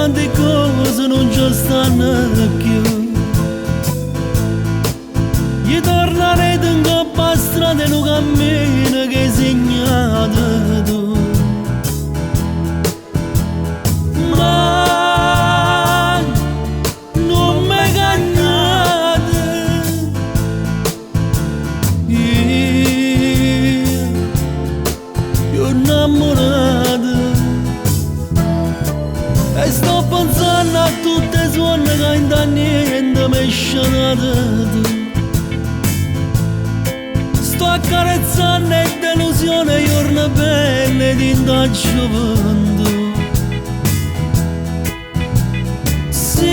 tante cose non ci stanno più. Io tornerei in coppa strada e non cammino che hai segnato tu. Ma non mi cagnate, io innamorato. E sto pensando a tutte le suonne che in da niente mi scenate tu. Sto accarezzando e delusione giorno belle di da gioventù. Sì,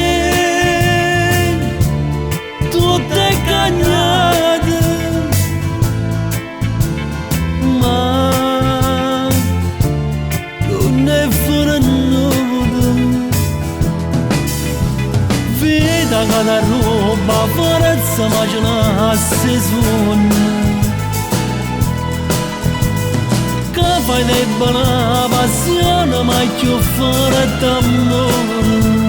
tutte cagnate, ma non è venuto. Vita che la roba forza ma ce l'ha se suona. Fai debba la passione ma più fuori d'amore.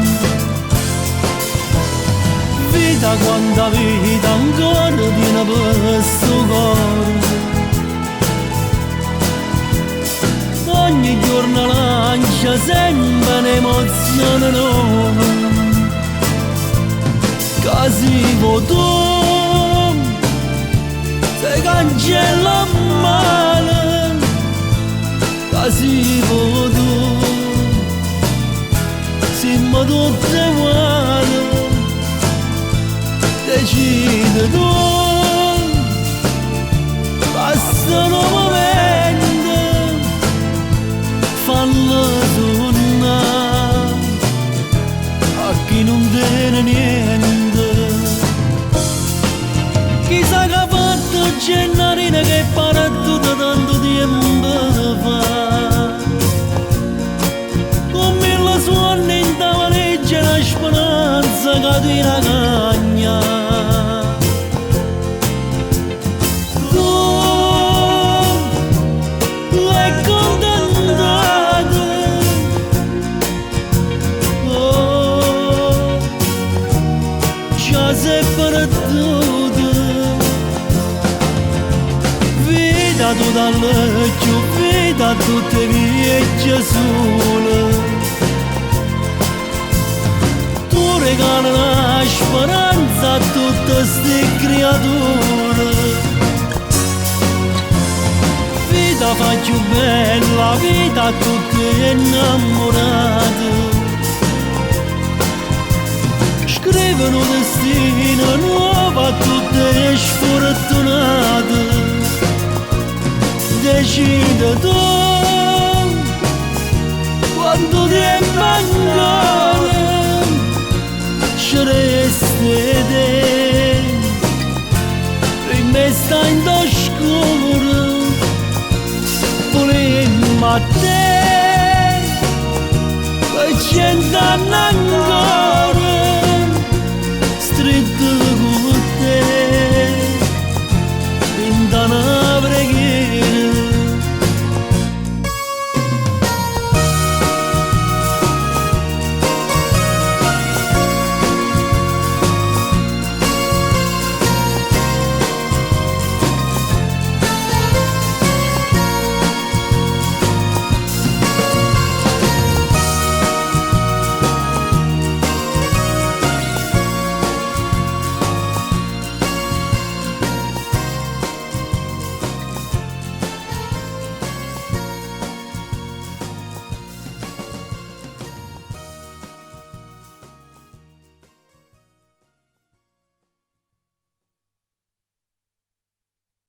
Vita quanta vita ancora tiene questo cuore. Ogni giorno lancia sempre un'emozione nuova. Casi tu se cancella male. Casi tu siamo tutte uguali. Decide tu, passano momenti, fallo tornare a chi non tiene niente. Chissà che ha fatto Gennarina che pare tutto tanto tempo fa. Con mille suoni in tavoleggia la speranza che ti ragagna. Tu è contentata, oh, già sei perduta. Vita tu dall'occhio, vita tutte viaggia sole. Tu regali la speranza a tutte queste creature. Vita fa più bella, vita a tutte innamorate. Scrivono destino nuovo a tutte le sfortunate. Decide tu quando ti mancare ci resti te. Per me sta in oscuro volemmo a te per 100 anni ancora.